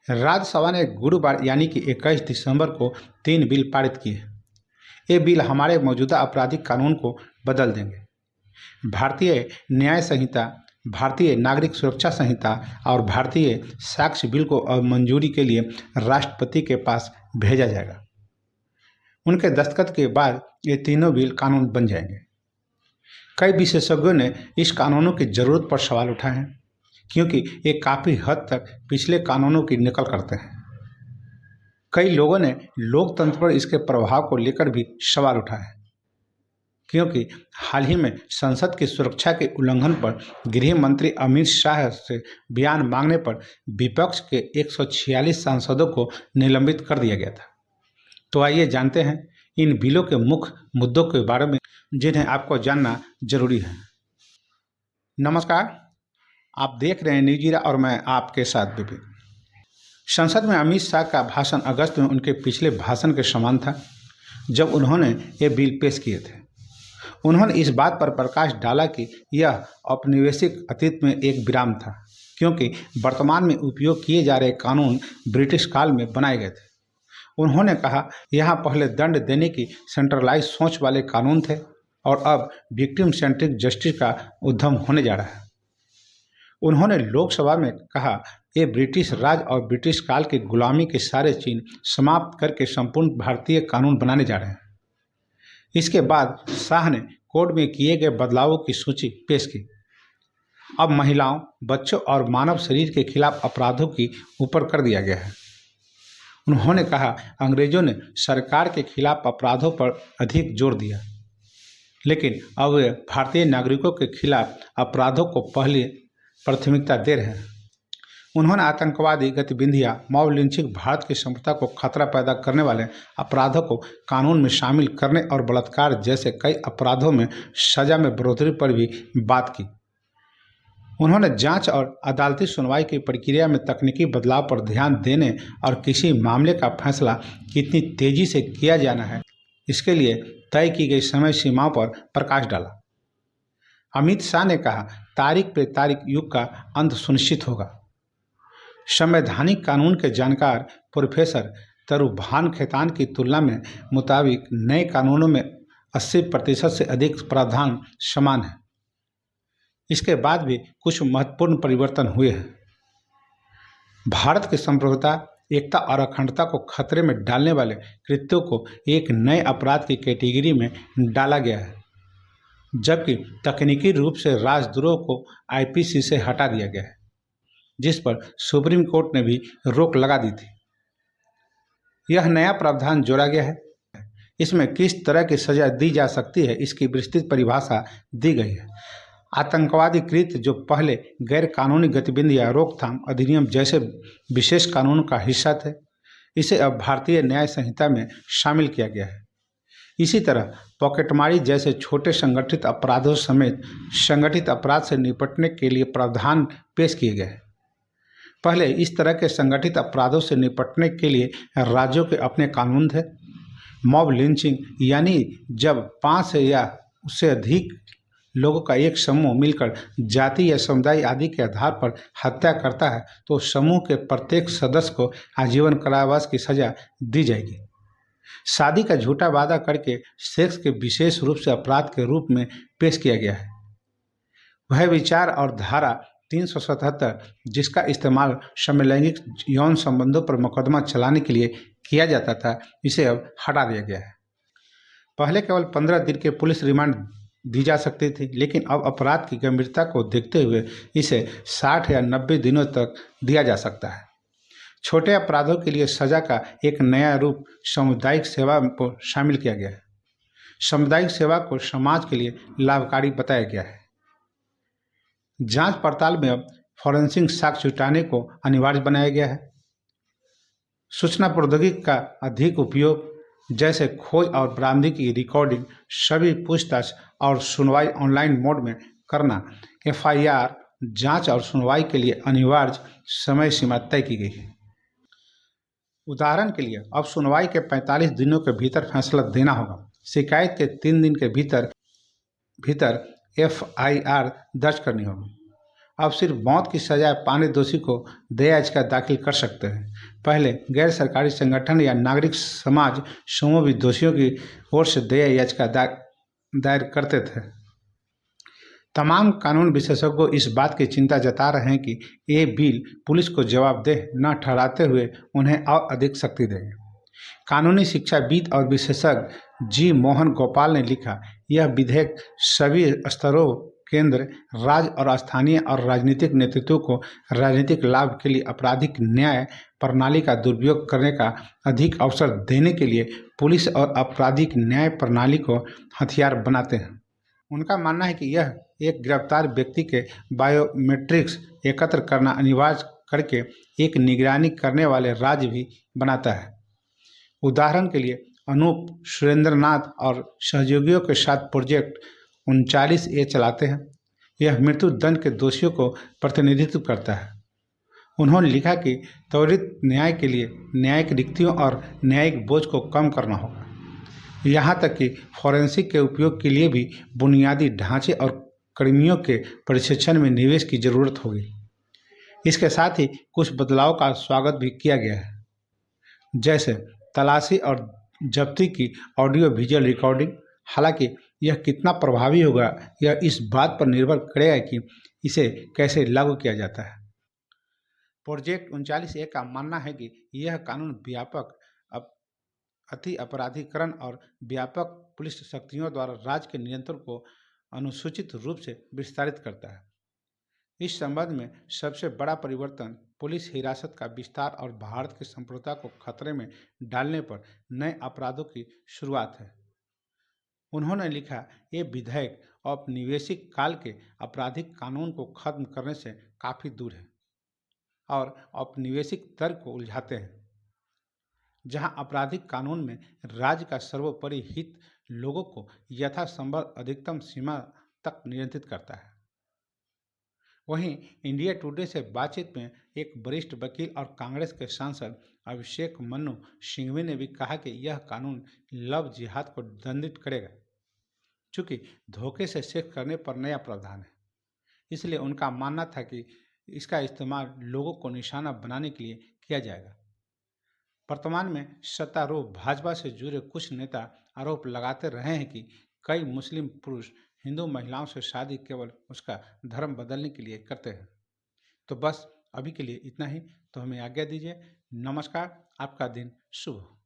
राज्यसभा ने गुरुवार यानी कि 21 दिसंबर को 3 बिल पारित किए। ये बिल हमारे मौजूदा आपराधिक कानून को बदल देंगे। भारतीय न्याय संहिता, भारतीय नागरिक सुरक्षा संहिता और भारतीय साक्ष्य बिल को अब मंजूरी के लिए राष्ट्रपति के पास भेजा जाएगा। उनके दस्तखत के बाद ये तीनों बिल कानून बन जाएंगे। कई विशेषज्ञों ने इस कानूनों की ज़रूरत पर सवाल उठाए हैं, क्योंकि ये काफ़ी हद तक पिछले कानूनों की नकल करते हैं। कई लोगों ने लोकतंत्र पर इसके प्रभाव को लेकर भी सवाल उठाए हैं, क्योंकि हाल ही में संसद की सुरक्षा के उल्लंघन पर गृह मंत्री अमित शाह से बयान मांगने पर विपक्ष के 146 सांसदों को निलंबित कर दिया गया था। तो आइए जानते हैं इन बिलों के मुख्य मुद्दों के बारे में, जिन्हें आपको जानना जरूरी है। नमस्कार, आप देख रहे हैं न्यूज़ ईरा और मैं आपके साथ विपिन। संसद में अमित शाह का भाषण अगस्त में उनके पिछले भाषण के समान था, जब उन्होंने ये बिल पेश किए थे। उन्होंने इस बात पर प्रकाश डाला कि यह औपनिवेशिक अतीत में एक विराम था, क्योंकि वर्तमान में उपयोग किए जा रहे कानून ब्रिटिश काल में बनाए गए थे। उन्होंने कहा, यहाँ पहले दंड देने की सेंट्रलाइज सोच वाले कानून थे और अब विक्टिम सेंट्रिक जस्टिस का उद्यम होने जा रहा है। उन्होंने लोकसभा में कहा, ये ब्रिटिश राज और ब्रिटिश काल की गुलामी के सारे चिन्ह समाप्त करके संपूर्ण भारतीय कानून बनाने जा रहे हैं। इसके बाद शाह ने कोड में किए गए बदलावों की सूची पेश की। अब महिलाओं, बच्चों और मानव शरीर के खिलाफ अपराधों की ऊपर कर दिया गया है। उन्होंने कहा, अंग्रेजों ने सरकार के खिलाफ अपराधों पर अधिक जोर दिया, लेकिन अब वे भारतीय नागरिकों के खिलाफ अपराधों को पहले प्राथमिकता दे रहे हैं। उन्होंने आतंकवादी गतिविधियां, मॉब लिंचिंग, भारत की संप्रभुता को खतरा पैदा करने वाले अपराधों को कानून में शामिल करने और बलात्कार जैसे कई अपराधों में सजा में बढ़ोतरी पर भी बात की। उन्होंने जांच और अदालती सुनवाई की प्रक्रिया में तकनीकी बदलाव पर ध्यान देने और किसी मामले का फैसला कितनी तेजी से किया जाना है, इसके लिए तय की गई समय सीमाओं पर प्रकाश डाला। अमित शाह ने कहा, तारीख पे तारीख युग का अंत सुनिश्चित होगा। संवैधानिक कानून के जानकार प्रोफेसर तरूभान खेतान की तुलना में मुताबिक नए कानूनों में 80% से अधिक प्रावधान समान हैं। इसके बाद भी कुछ महत्वपूर्ण परिवर्तन हुए हैं। भारत की संप्रभुता, एकता और अखंडता को खतरे में डालने वाले कृत्यों को एक नए अपराध की कैटेगरी में डाला गया है, जबकि तकनीकी रूप से राजद्रोह को आईपीसी से हटा दिया गया है, जिस पर सुप्रीम कोर्ट ने भी रोक लगा दी थी। यह नया प्रावधान जोड़ा गया है। इसमें किस तरह की सजा दी जा सकती है, इसकी विस्तृत परिभाषा दी गई है। आतंकवादी कृत्य जो पहले गैर कानूनी गतिविधियां रोकथाम अधिनियम जैसे विशेष कानून का हिस्सा थे, इसे अब भारतीय न्याय संहिता में शामिल किया गया है। इसी तरह पॉकेटमारी जैसे छोटे संगठित अपराधों समेत संगठित अपराध से निपटने के लिए प्रावधान पेश किए गए हैं। पहले इस तरह के संगठित अपराधों से निपटने के लिए राज्यों के अपने कानून थे। मॉब लिंचिंग यानी जब 5 या उससे अधिक लोगों का एक समूह मिलकर जाति या समुदाय आदि के आधार पर हत्या करता है, तो समूह के प्रत्येक सदस्य को आजीवन कारावास की सजा दी जाएगी। शादी का झूठा वादा करके सेक्स के विशेष रूप से अपराध के रूप में पेश किया गया है। वह विचार और धारा 377, जिसका इस्तेमाल समलैंगिक यौन संबंधों पर मुकदमा चलाने के लिए किया जाता था, इसे अब हटा दिया गया है। पहले केवल 15 दिन के पुलिस रिमांड दी जा सकती थी, लेकिन अब अपराध की गंभीरता को देखते हुए इसे 60 या 90 दिनों तक दिया जा सकता है। छोटे अपराधों के लिए सजा का एक नया रूप सामुदायिक सेवा को शामिल किया गया है। सामुदायिक सेवा को समाज के लिए लाभकारी बताया गया है। जांच पड़ताल में अब फॉरेंसिक साक्ष्य जुटाने को अनिवार्य बनाया गया है। सूचना प्रौद्योगिकी का अधिक उपयोग, जैसे खोज और बरामदगी की रिकॉर्डिंग, सभी पूछताछ और सुनवाई ऑनलाइन मोड में करना, एफआईआर जांच और सुनवाई के लिए अनिवार्य समय सीमा तय की गई है। उदाहरण के लिए अब सुनवाई के 45 दिनों के भीतर फैसला देना होगा। शिकायत के 3 दिन के भीतर एफआईआर दर्ज करनी होगी अब सिर्फ मौत की सजा पाने दोषी को दया याचिका दाखिल कर सकते हैं। पहले गैर सरकारी संगठन या नागरिक समाज समूह भी दोषियों की ओर से दया याचिका दायर करते थे। तमाम कानून विशेषज्ञ इस बात की चिंता जता रहे हैं कि ये बिल पुलिस को जवाबदेह न ठहराते हुए उन्हें और अधिक शक्ति देंगे। कानूनी शिक्षाविद और विशेषज्ञ जी मोहन गोपाल ने लिखा, यह विधेयक सभी स्तरों, केंद्र, राज्य और स्थानीय और राजनीतिक नेतृत्व को राजनीतिक लाभ के लिए आपराधिक न्याय प्रणाली का दुरुपयोग करने का अधिक अवसर देने के लिए पुलिस और आपराधिक न्याय प्रणाली को हथियार बनाते हैं। उनका मानना है कि यह एक गिरफ्तार व्यक्ति के बायोमेट्रिक्स एकत्र करना अनिवार्य करके एक निगरानी करने वाले राज्य भी बनाता है। उदाहरण के लिए अनूप सुरेंद्रनाथ और सहयोगियों के साथ प्रोजेक्ट 39A चलाते हैं। यह मृत्यु दंड के दोषियों को प्रतिनिधित्व करता है। उन्होंने लिखा कि त्वरित न्याय के लिए न्यायिक रिक्तियों और न्यायिक बोझ को कम करना होगा। यहाँ तक कि फॉरेंसिक के उपयोग के लिए भी बुनियादी ढांचे और कर्मियों के प्रशिक्षण में निवेश की जरूरत होगी। इसके साथ ही कुछ बदलाव का स्वागत भी किया गया है, जैसे तलाशी और जब्ती की ऑडियो विजुअल रिकॉर्डिंग। हालांकि यह कितना प्रभावी होगा यह इस बात पर निर्भर करेगा कि इसे कैसे लागू किया जाता है। प्रोजेक्ट 39A का मानना है कि यह कानून व्यापक अति अपराधीकरण और व्यापक पुलिस शक्तियों द्वारा राज्य के नियंत्रण को अनुसूचित रूप से विस्तारित करता है। इस संबंध में सबसे बड़ा परिवर्तन पुलिस हिरासत का विस्तार और भारत की संप्रभुता को खतरे में डालने पर नए अपराधों की शुरुआत है। उन्होंने लिखा, ये विधेयक औपनिवेशिक काल के आपराधिक कानून को खत्म करने से काफ़ी दूर है और औपनिवेशिक तर्क को उलझाते हैं, जहां आपराधिक कानून में राज्य का सर्वोपरि हित लोगों को यथासंभव अधिकतम सीमा तक नियंत्रित करता है। वहीं इंडिया टुडे से बातचीत में एक वरिष्ठ वकील और कांग्रेस के सांसद अभिषेक मनु सिंघवी ने भी कहा कि यह कानून लव जिहाद को दंडित करेगा, चूँकि धोखे से सेक्स करने पर नया प्रावधान है। इसलिए उनका मानना था कि इसका इस्तेमाल लोगों को निशाना बनाने के लिए किया जाएगा। वर्तमान में सत्तारूढ़ भाजपा से जुड़े कुछ नेता आरोप लगाते रहे हैं कि कई मुस्लिम पुरुष हिंदू महिलाओं से शादी केवल उसका धर्म बदलने के लिए करते हैं। तो बस अभी के लिए इतना ही। तो हमें आज्ञा दीजिए। नमस्कार। आपका दिन शुभ हो।